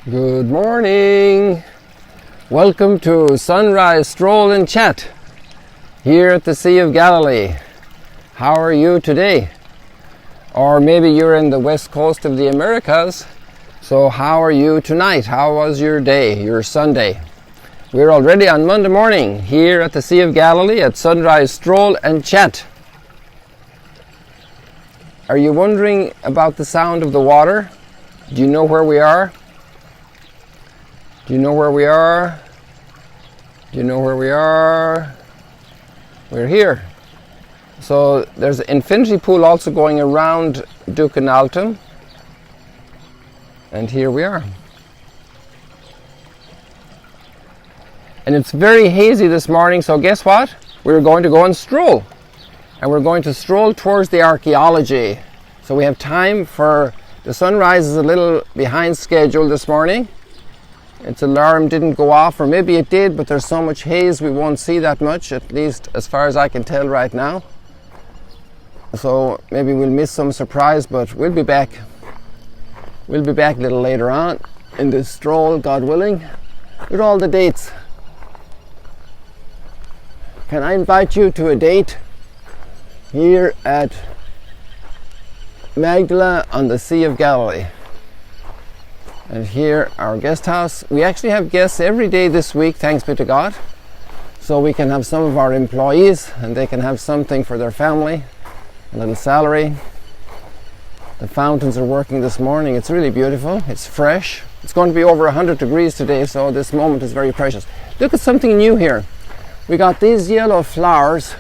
Good morning. Welcome to Sunrise Stroll and Chat here at the Sea of Galilee. How are you today? Or maybe you're in the west coast of the Americas. So how are you tonight? How was your day, your Sunday? We're already on Monday morning here at the Sea of Galilee at Sunrise Stroll and Chat. Are you wondering about the sound of the water? Do you know where we are? Do you know where we are? Do you know where we are? We're here. So there's an infinity pool also going around Duke and Altum. And here we are. And it's very hazy this morning, so guess what? We're going to go and stroll. And we're going to stroll towards the archeology. So we have time for the sunrise is a little behind schedule this morning. Its alarm didn't go off, or maybe it did, but there's so much haze we won't see that much, at least as far as I can tell right now. So maybe we'll miss some surprise, but we'll be back. We'll be back a little later on in this stroll, God willing, with all the dates. Can I invite you to a date here at Magdala on the Sea of Galilee? And here, our guest house. We actually have guests every day this week, thanks be to God. So we can have some of our employees and they can have something for their family, a little salary. The fountains are working this morning. It's really beautiful. It's fresh. It's going to be over 100 degrees today, so this moment is very precious. Look at something new here. We got these yellow flowers,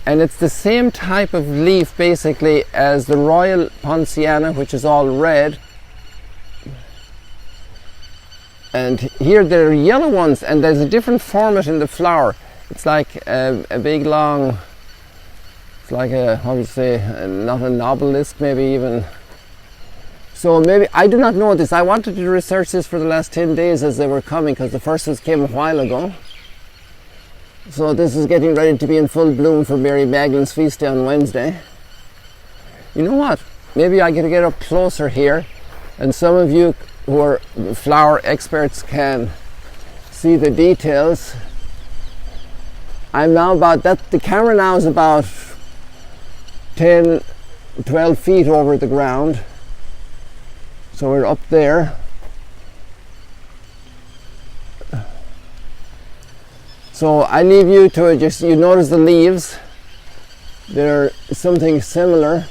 and it's the same type of leaf basically as the Royal Poinciana, which is all red. And here there are yellow ones, and there's a different format in the flower. It's like a big long, it's like a, how do you say, not an obelisk maybe even. So maybe, I do not know this. I wanted to research this for the last 10 days as they were coming, because the first ones came a while ago. So this is getting ready to be in full bloom for Mary Magdalene's feast day on Wednesday. You know what? Maybe I get up closer here, and some of you who are flower experts can see the details. I'm now about that, the camera now is about 10, 12 feet over the ground. So we're up there. So I leave you to just, you notice the leaves, they're something similar.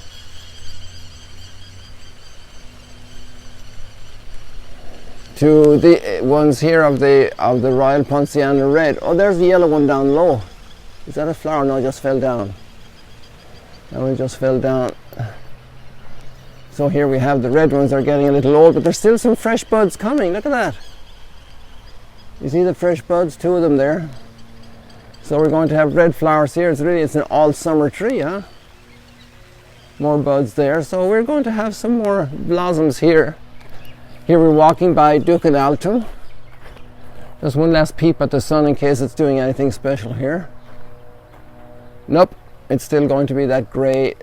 To the ones here of the Royal Poinciana red. Oh, there's the yellow one down low. Is that a flower? No, it just fell down. That one just fell down. So here we have the red ones. They're getting a little old, but there's still some fresh buds coming. Look at that. You see the fresh buds? Two of them there. So we're going to have red flowers here. It's an all summer tree, huh? More buds there. So we're going to have some more blossoms here. Here we're walking by Duke and Altum. Just one last peep at the sun in case it's doing anything special here. Nope, it's still going to be that grey.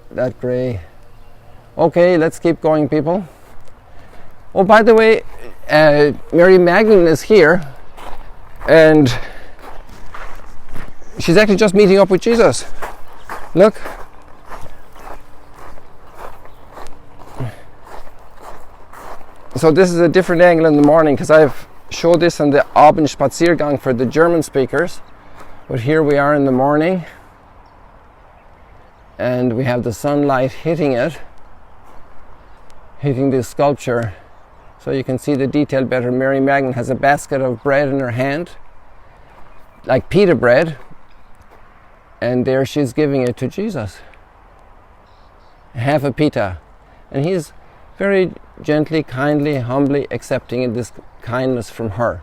Okay, let's keep going, people. Oh, by the way, Mary Magdalene is here, and she's actually just meeting up with Jesus. Look. So this is a different angle in the morning, because I've showed this on the Abendspaziergang for the German speakers. But here we are in the morning, and we have the sunlight hitting it, hitting this sculpture, so you can see the detail better. Mary Magdalene has a basket of bread in her hand, like pita bread, and there she's giving it to Jesus. Half a pita. And he's very gently, kindly, humbly accepting this kindness from her.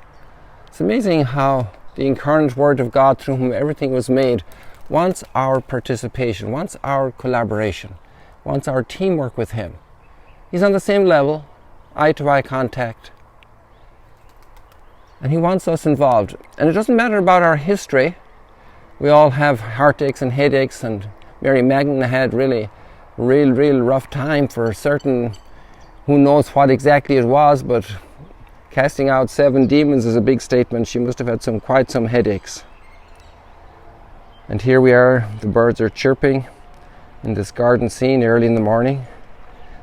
It's amazing how the incarnate Word of God, through whom everything was made, wants our participation, wants our collaboration, wants our teamwork with Him. He's on the same level, eye-to-eye contact, and He wants us involved. And it doesn't matter about our history. We all have heartaches and headaches, and Mary Magdalene had really real rough time for certain. Who knows what exactly it was, but Casting out 7 demons is a big statement. She must have had quite some headaches. And here we are, the birds are chirping in this garden scene early in the morning.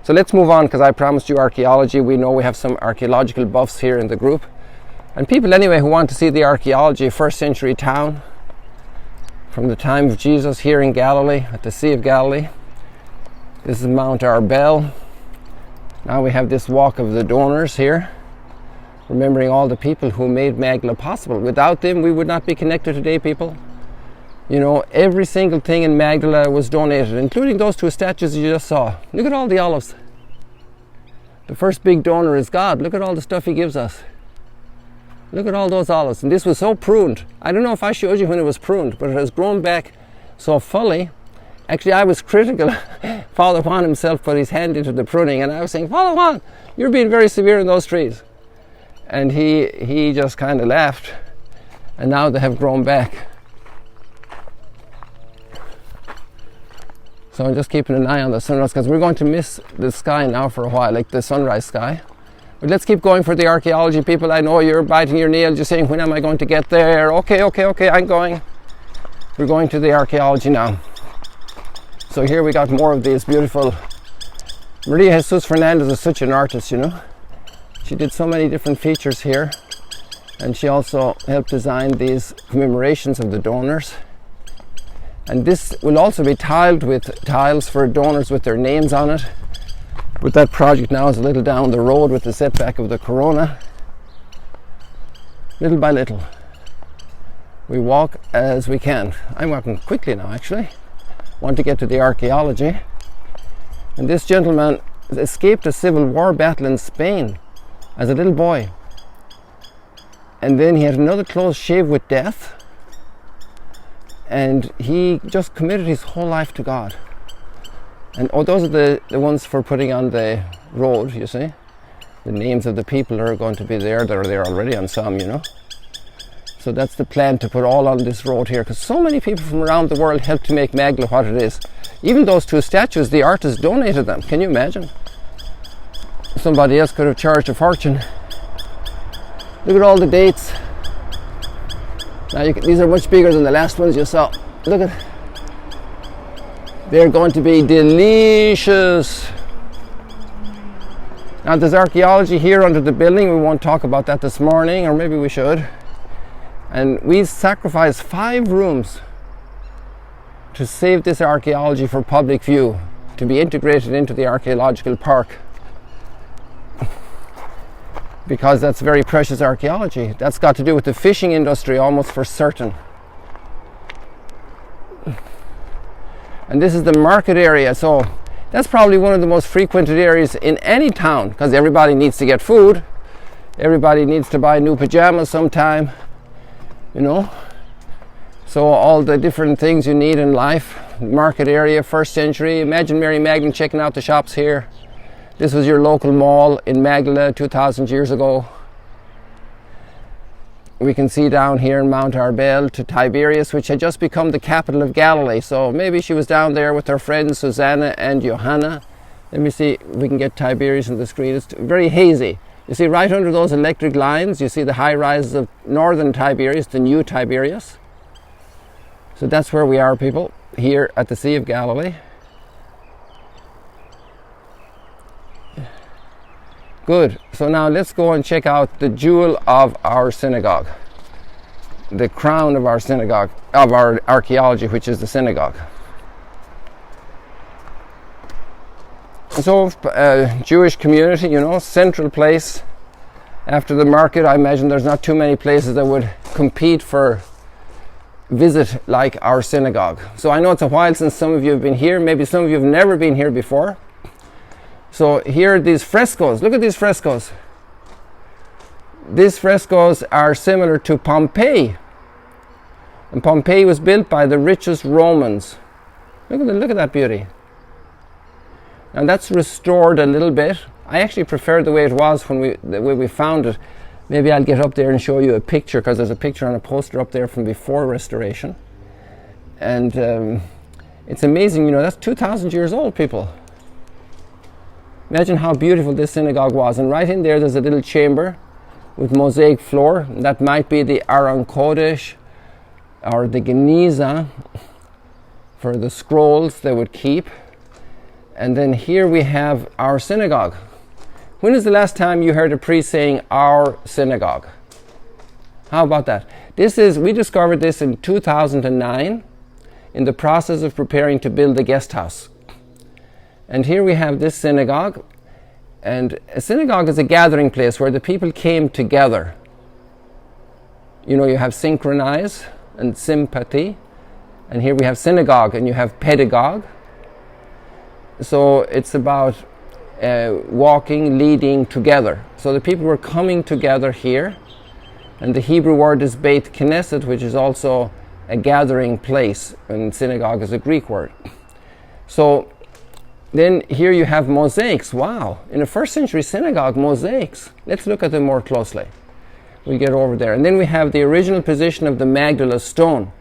So let's move on, because I promised you archaeology. We know we have some archaeological buffs here in the group. And people anyway who want to see the archaeology of first century town from the time of Jesus here in Galilee, at the Sea of Galilee. This is Mount Arbel. Now we have this walk of the donors here, remembering all the people who made Magdala possible. Without them, we would not be connected today, people. You know, every single thing in Magdala was donated, including those 2 statues you just saw. Look at all the olives. The first big donor is God. Look at all the stuff he gives us. Look at all those olives. And this was so pruned. I don't know if I showed you when it was pruned, but it has grown back so fully. Actually, I was critical. Father Juan himself put his hand into the pruning, and I was saying, Father Juan, you're being very severe in those trees. And he just kind of laughed, and now they have grown back. So I'm just keeping an eye on the sunrise, because we're going to miss the sky now for a while, like the sunrise sky. But let's keep going for the archaeology, people. I know you're biting your nails, you're saying, when am I going to get there? Okay, I'm going. We're going to the archaeology now. So here we got more of these beautiful. Maria Jesus Fernandez is such an artist, you know. She did so many different features here, and she also helped design these commemorations of the donors. And this will also be tiled with tiles for donors with their names on it. But that project now is a little down the road with the setback of the corona. Little by little, we walk as we can. I'm walking quickly now, actually. Want to get to the archaeology. And this gentleman escaped a civil war battle in Spain as a little boy. And then he had another close shave with death. And he just committed his whole life to God. And those are the ones for putting on the road, you see. The names of the people are going to be there. They're there already on some, you know. So that's the plan, to put all on this road here, because so many people from around the world helped to make Magdala what it is. Even those 2 statues, the artist donated them. Can you imagine? Somebody else could have charged a fortune. Look at all the dates. Now these are much bigger than the last ones you saw. Look at. They're going to be delicious. Now there's archaeology here under the building. We won't talk about that this morning, or maybe we should. And we sacrificed 5 rooms to save this archaeology for public view, to be integrated into the archaeological park. Because that's very precious archaeology. That's got to do with the fishing industry almost for certain. And this is the market area, so that's probably one of the most frequented areas in any town, because everybody needs to get food. Everybody needs to buy new pajamas sometime, you know. So all the different things you need in life. Market area, first century. Imagine Mary Magdalene checking out the shops here. This was your local mall in Magdala 2,000 years ago. We can see down here in Mount Arbel to Tiberias, which had just become the capital of Galilee. So maybe she was down there with her friends Susanna and Johanna. Let me see if we can get Tiberias on the screen. It's very hazy. You see right under those electric lines, you see the high rises of northern Tiberias, the new Tiberias. So that's where we are, people, here at the Sea of Galilee. Good. So now let's go and check out the jewel of our synagogue, the crown of our synagogue, of our archaeology, which is the synagogue. So Jewish community, you know, central place after the market. I imagine there's not too many places that would compete for visit like our synagogue. So I know it's a while since some of you have been here. Maybe some of you have never been here before. So here are these frescoes. Look at these frescoes. These frescoes are similar to Pompeii. And Pompeii was built by the richest Romans. Look at that beauty. Now that's restored a little bit. I actually prefer the way it was the way we found it. Maybe I'll get up there and show you a picture, because there's a picture on a poster up there from before restoration. And it's amazing, you know, that's 2,000 years old, people. Imagine how beautiful this synagogue was. And right in there's a little chamber with mosaic floor. That might be the Aron Kodesh or the Geniza for the scrolls they would keep. And then here we have our synagogue. When is the last time you heard a priest saying our synagogue? How about that? We discovered this in 2009 in the process of preparing to build the guest house. And here we have this synagogue. And a synagogue is a gathering place where the people came together. You know, you have synchronize and sympathy. And here we have synagogue and you have pedagogue. So it's about walking, leading together. So the people were coming together here. And the Hebrew word is Beit Knesset, which is also a gathering place. And synagogue is a Greek word. So then here you have mosaics. Wow. In a first century synagogue, mosaics. Let's look at them more closely. We'll get over there. And then we have the original position of the Magdala stone.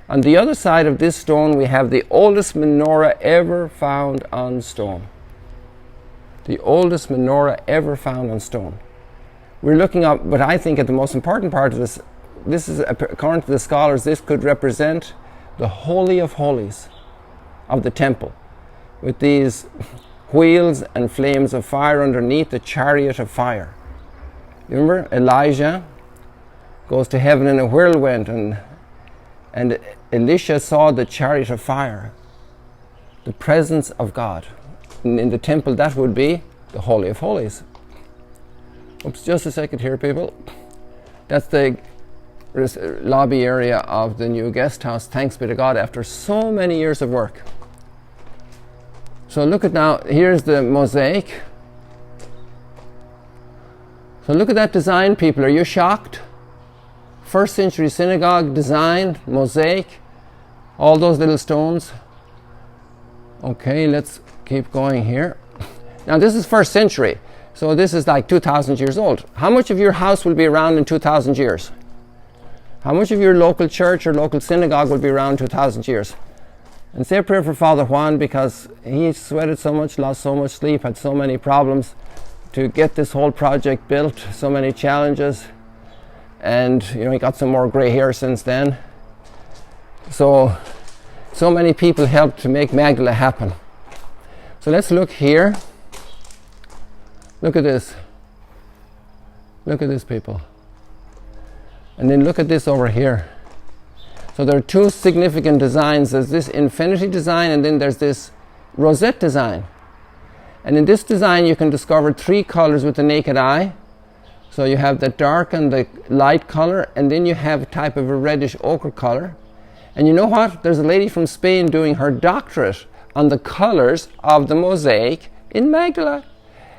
On the other side of this stone, we have the oldest menorah ever found on stone. The oldest menorah ever found on stone. We're looking up, but I think at the most important part of this is, according to the scholars, this could represent the Holy of Holies of the temple, with these wheels and flames of fire underneath the chariot of fire. You remember Elijah goes to heaven in a whirlwind, and Elisha saw the chariot of fire, the presence of God. In the temple, that would be the Holy of Holies. Oops, just a second here, people. That's the lobby area of the new guest house. Thanks be to God, after so many years of work. So look at now, here's the mosaic. So look at that design, people. Are you shocked? First century synagogue design, mosaic, all those little stones. Okay, let's keep going here. Now this is first century. So this is like 2,000 years old. How much of your house will be around in 2,000 years? How much of your local church or local synagogue will be around 2,000 years? And say a prayer for Father Juan, because he sweated so much, lost so much sleep, had so many problems to get this whole project built, so many challenges. And you know, he got some more gray hair since then. So many people helped to make Magdala happen. So let's look here. Look at this. Look at this, people. And then look at this over here. So there are two significant designs. There's this infinity design, and then there's this rosette design. And in this design you can discover three colors with the naked eye. So you have the dark and the light color, and then you have a type of a reddish ochre color. And you know what? There's a lady from Spain doing her doctorate on the colors of the mosaic in Magdala.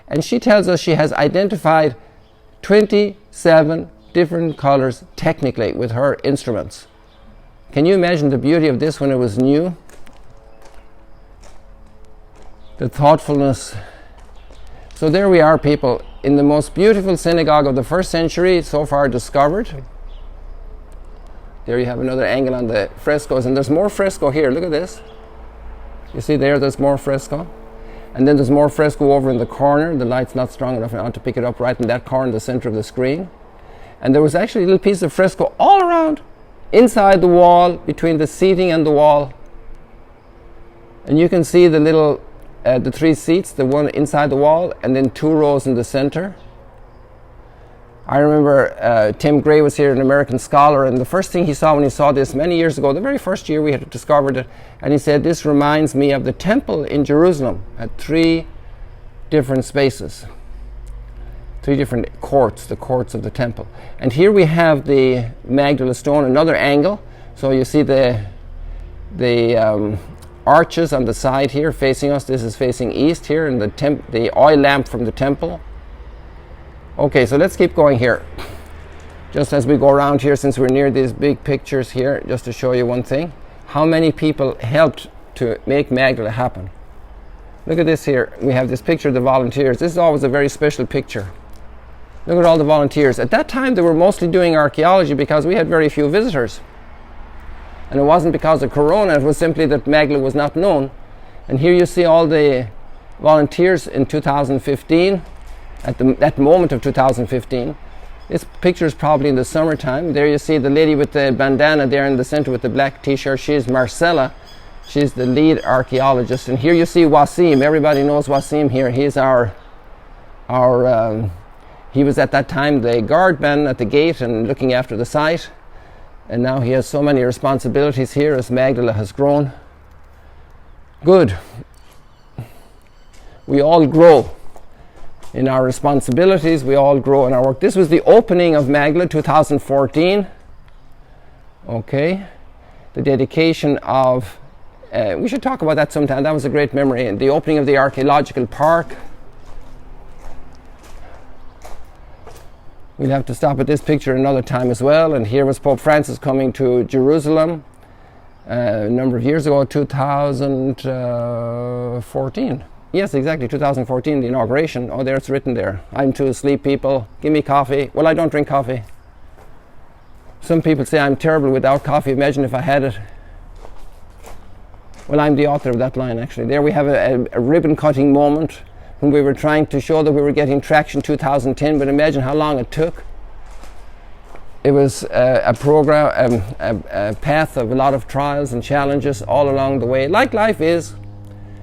And she tells us she has identified 27 different colors technically with her instruments. Can you imagine the beauty of this when it was new? The thoughtfulness. So there we are, people, in the most beautiful synagogue of the first century so far discovered. There you have another angle on the frescoes, and there's more fresco here. Look at this. You see there's more fresco. And then there's more fresco over in the corner. The light's not strong enough now to pick it up right in that corner, the center of the screen. And there was actually a little piece of fresco all around, inside the wall, between the seating and the wall. And you can see the little, the three seats, the one inside the wall, and then two rows in the center. I remember Tim Gray was here, an American scholar, and the first thing he saw when he saw this many years ago, the very first year we had discovered it, and he said, this reminds me of the temple in Jerusalem, at three different spaces, three different courts, the courts of the temple. And here we have the Magdala stone, another angle. So you see the arches on the side here facing us. This is facing east here, and the oil lamp from the temple. Okay, so let's keep going here. Just as we go around here, since we're near these big pictures here, just to show you one thing. How many people helped to make Magdala happen? Look at this here. We have this picture of the volunteers. This is always a very special picture. Look at all the volunteers. At that time, they were mostly doing archaeology because we had very few visitors. And it wasn't because of Corona, it was simply that Magdala was not known. And here you see all the volunteers in 2015. At that moment of 2015, This picture is probably in the summertime. There you see the lady with the bandana there in the center with the black t-shirt. She's Marcella. She's the lead archaeologist. And here you see Wasim. Everybody knows Wasim here. He's he was at that time the guardman at the gate and looking after the site. And now he has so many responsibilities here as Magdala has grown. Good. We all grow in our responsibilities. We all grow in our work. This was the opening of Magdala 2014. Okay. The dedication of, we should talk about that sometime. That was a great memory. And the opening of the archaeological park. We'll have to stop at this picture another time as well. And here was Pope Francis coming to Jerusalem a number of years ago, 2014. Yes, exactly, 2014, the inauguration. Oh, there it's written there. I'm too asleep, people. Give me coffee. Well, I don't drink coffee. Some people say I'm terrible without coffee. Imagine if I had it. Well, I'm the author of that line, actually. There we have a ribbon-cutting moment when we were trying to show that we were getting traction 2010, but imagine how long it took. It was a program, a path of a lot of trials and challenges all along the way, like life is.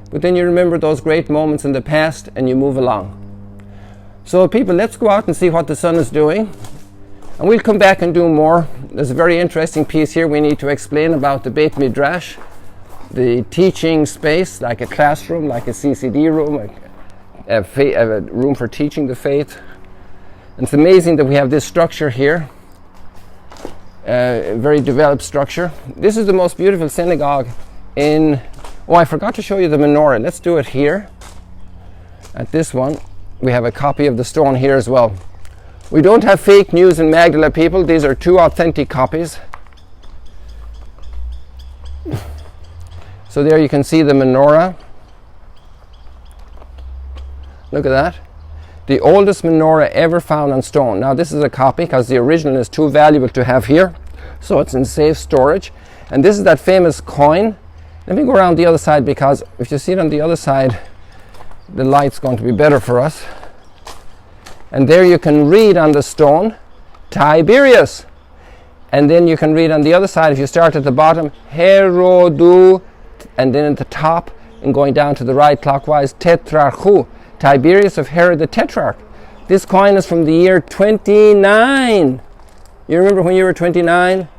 But then you remember those great moments in the past and you move along. So people, let's go out and see what the sun is doing. And we'll come back and do more. There's a very interesting piece here we need to explain about the Beit Midrash, the teaching space, like a classroom, like a CCD room, a room for teaching the faith. And it's amazing that we have this structure here, a very developed structure. This is the most beautiful synagogue in... Oh, I forgot to show you the menorah. Let's do it here. At this one, we have a copy of the stone here as well. We don't have fake news in Magdala, people. These are two authentic copies. So there you can see the menorah. Look at that. The oldest menorah ever found on stone. Now this is a copy because the original is too valuable to have here. So it's in safe storage. And this is that famous coin. Let me go around the other side, because if you see it on the other side, the light's going to be better for us. And there you can read on the stone, Tiberius. And then you can read on the other side, if you start at the bottom, Herodu, and then at the top, and going down to the right clockwise, Tetrarchu, Tiberius of Herod the Tetrarch. This coin is from the year 29. You remember when you were 29?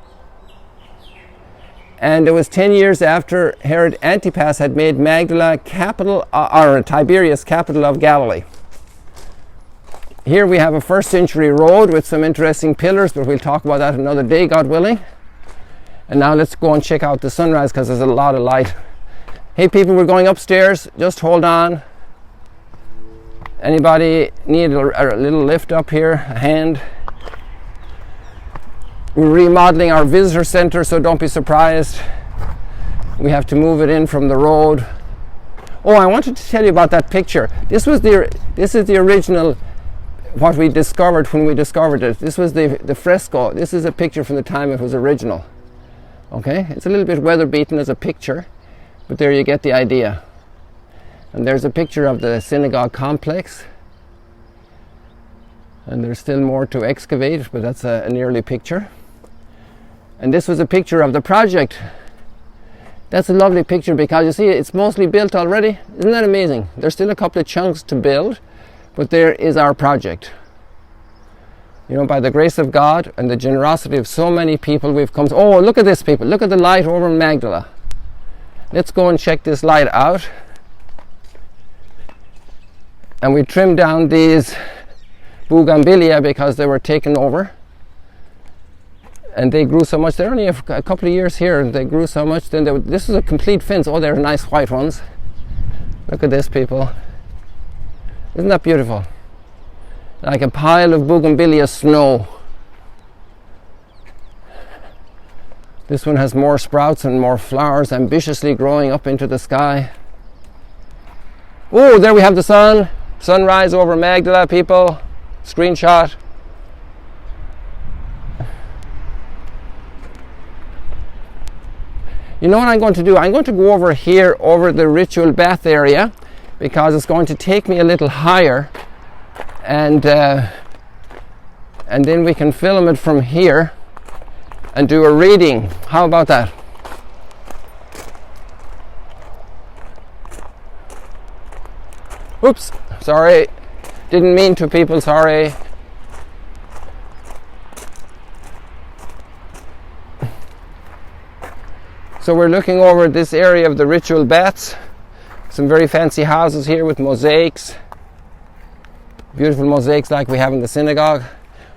And it was 10 years after Herod Antipas had made Magdala capital, or Tiberias capital of Galilee. Here we have a first century road with some interesting pillars, but we'll talk about that another day, God willing. And now let's go and check out the sunrise, because there's a lot of light. Hey people, we're going upstairs. Just hold on. Anybody need a little lift up here? A hand? We're remodeling our visitor center, so don't be surprised. We have to move it in from the road. Oh, I wanted to tell you about that picture. This is the original, what we discovered when we discovered it. This was the fresco. This is a picture from the time it was original. Okay, it's a little bit weather beaten as a picture, but there you get the idea. And there's a picture of the synagogue complex. And there's still more to excavate, but that's an early picture. And this was a picture of the project. That's a lovely picture, because you see it's mostly built already. Isn't that amazing? There's still a couple of chunks to build, but there is our project. You know, by the grace of God and the generosity of so many people, we've come to... Oh, look at this, people. Look at the light over Magdala. Let's go and check this light out. And we trimmed down these bougainvillea because they were taken over. And they grew so much. They're only a couple of years here, and they grew so much. Then this is a complete fence. Oh, they're nice white ones. Look at this, people. Isn't that beautiful? Like a pile of bougainvillea snow. This one has more sprouts and more flowers ambitiously growing up into the sky. Oh, there we have the sun. Sunrise over Magdala, people. Screenshot. You know what I'm going to do? I'm going to go over here, over the ritual bath area, because it's going to take me a little higher, and and then we can film it from here and do a reading. How about that? Oops, sorry, didn't mean to, people, sorry. So we're looking over this area of the ritual baths. Some very fancy houses here with mosaics. Beautiful mosaics like we have in the synagogue.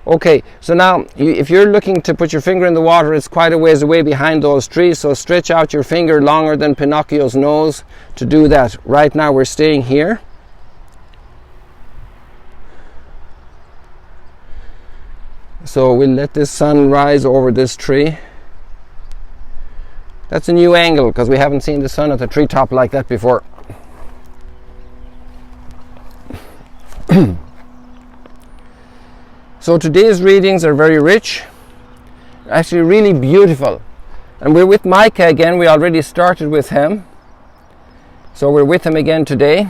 Okay, so now if you're looking to put your finger in the water, it's quite a ways away behind those trees, so stretch out your finger longer than Pinocchio's nose to do that. Right now we're staying here. So we'll let this sun rise over this tree. That's a new angle because we haven't seen the sun at the treetop like that before. So today's readings are very rich, actually really beautiful. And we're with Micah again. We already started with him. So we're with him again today.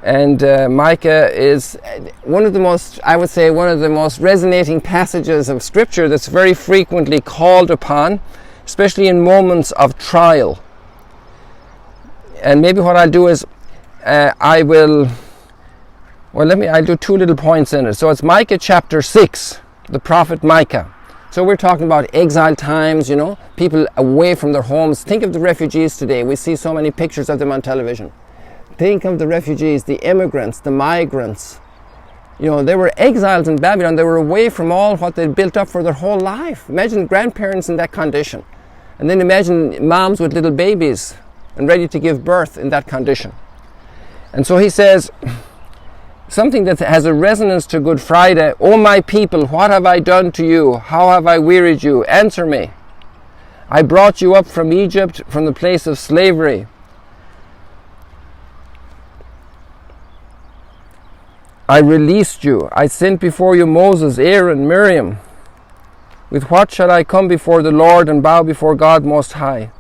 And Micah is one of the most, I would say, one of the most resonating passages of Scripture that's very frequently called upon, especially in moments of trial. And maybe what I'll do is I'll do two little points in it. So it's Micah chapter 6, the prophet Micah. So we're talking about exile times, you know, people away from their homes. Think of the refugees today. We see so many pictures of them on television. Think of the refugees, the immigrants, the migrants. You know, they were exiles in Babylon. They were away from all what they'd built up for their whole life. Imagine grandparents in that condition. And then imagine moms with little babies and ready to give birth in that condition. And so he says something that has a resonance to Good Friday. "O my people, what have I done to you? How have I wearied you? Answer me. I brought you up from Egypt, from the place of slavery. I released you. I sent before you Moses, Aaron, Miriam. With what shall I come before the Lord and bow before God Most High?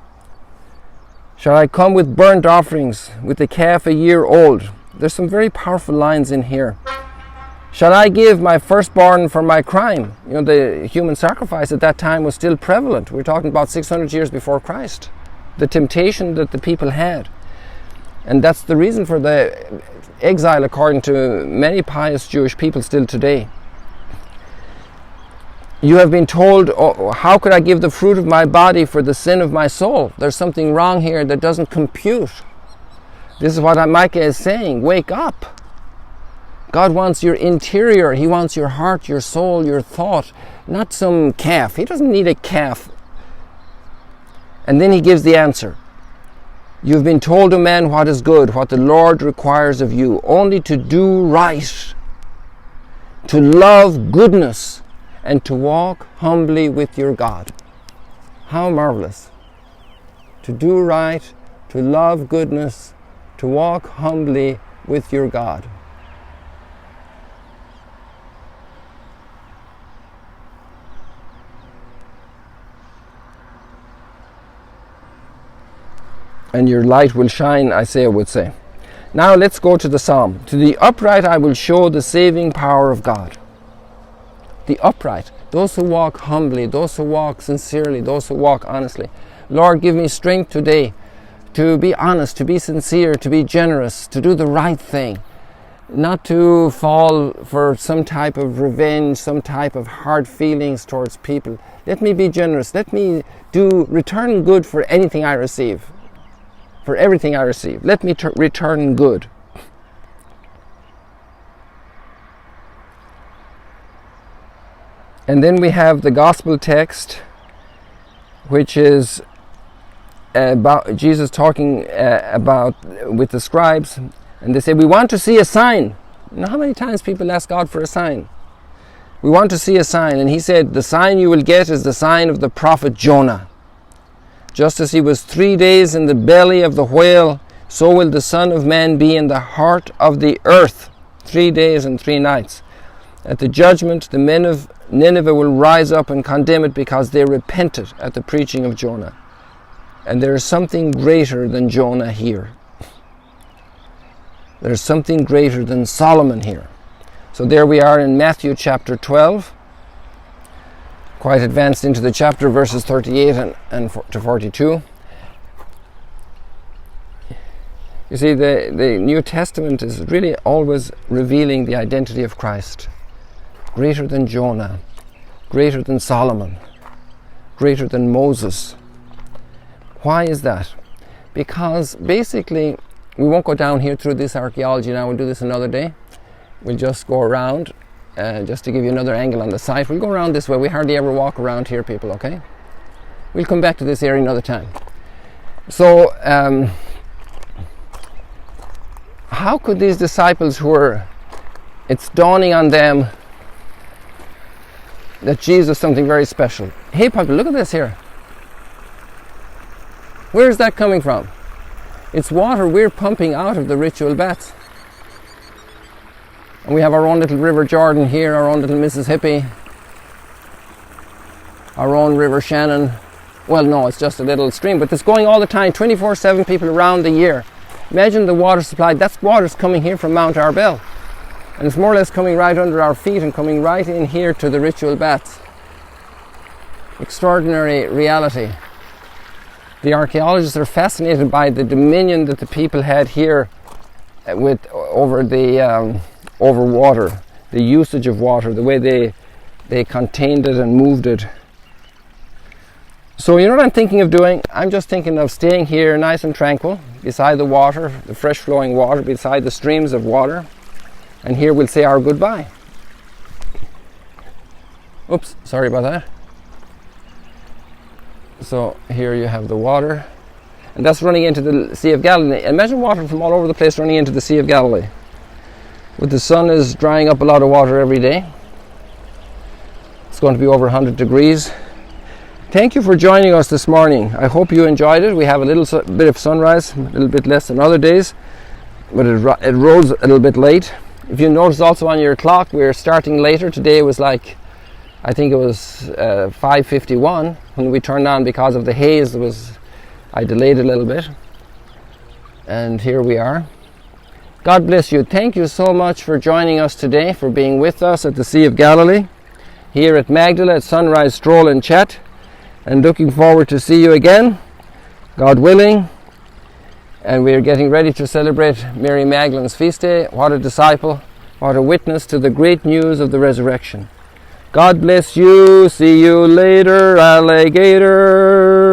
Shall I come with burnt offerings, with the calf a year old?" There's some very powerful lines in here. "Shall I give my firstborn for my crime?" You know, the human sacrifice at that time was still prevalent. We're talking about 600 years before Christ. The temptation that the people had. And that's the reason for the exile, according to many pious Jewish people still today. "You have been told, oh, how could I give the fruit of my body for the sin of my soul?" There's something wrong here that doesn't compute. This is what Micah is saying. Wake up. God wants your interior. He wants your heart, your soul, your thought, not some calf. He doesn't need a calf. And then he gives the answer. "You've been told, O man, what is good, what the Lord requires of you, only to do right, to love goodness, and to walk humbly with your God." How marvelous. To do right, to love goodness, to walk humbly with your God. And your light will shine, Isaiah would say. Now let's go to the Psalm. "To the upright I will show the saving power of God." The upright, those who walk humbly, those who walk sincerely, those who walk honestly. Lord, give me strength today to be honest, to be sincere, to be generous, to do the right thing, not to fall for some type of revenge, some type of hard feelings towards people. Let me be generous. Let me return good for anything I receive. For everything I receive. Let me return good. And then we have the gospel text, which is about Jesus talking about with the scribes, and they say, "We want to see a sign." You know how many times people ask God for a sign? We want to see a sign, and he said, "The sign you will get is the sign of the prophet Jonah. Just as he was 3 days in the belly of the whale, so will the Son of Man be in the heart of the earth." 3 days and 3 nights. At the judgment, the men of Nineveh will rise up and condemn it because they repented at the preaching of Jonah. And there is something greater than Jonah here. There is something greater than Solomon here. So there we are in Matthew chapter 12, quite advanced into the chapter, verses 38 and to 42. You see, the New Testament is really always revealing the identity of Christ. Greater than Jonah, greater than Solomon, greater than Moses. Why is that? Because basically, we won't go down here through this archaeology now, we'll do this another day. We'll just go around, just to give you another angle on the site. We'll go around this way. We hardly ever walk around here, people, okay? We'll come back to this area another time. So, how could these disciples it's dawning on them that Jesus is something very special. Hey, people, look at this here. Where is that coming from? It's water we're pumping out of the ritual baths. And we have our own little River Jordan here, our own little Mississippi, our own River Shannon. Well, no, it's just a little stream, but it's going all the time, 24/7, people around the year. Imagine the water supply. That's water's coming here from Mount Arbel. And it's more or less coming right under our feet and coming right in here to the ritual baths. Extraordinary reality. The archaeologists are fascinated by the dominion that the people had here over water, the usage of water, the way they contained it and moved it. So you know what I'm thinking of doing? I'm just thinking of staying here nice and tranquil beside the water, the fresh flowing water, beside the streams of water. And here we'll say our goodbye. Oops, sorry about that. So here you have the water. And that's running into the Sea of Galilee. Imagine water from all over the place running into the Sea of Galilee. But the sun is drying up a lot of water every day. It's going to be over 100 degrees. Thank you for joining us this morning. I hope you enjoyed it. We have a little bit of sunrise, a little bit less than other days, but it rose a little bit late. If you notice also on your clock, we're starting later. Today was I think it was 5:51 when we turned on because of the haze. I delayed a little bit. And here we are. God bless you. Thank you so much for joining us today, for being with us at the Sea of Galilee, here at Magdala at Sunrise Stroll and Chat. And looking forward to see you again, God willing. And we are getting ready to celebrate Mary Magdalene's feast day. What a disciple, what a witness to the great news of the resurrection. God bless you. See you later, alligator.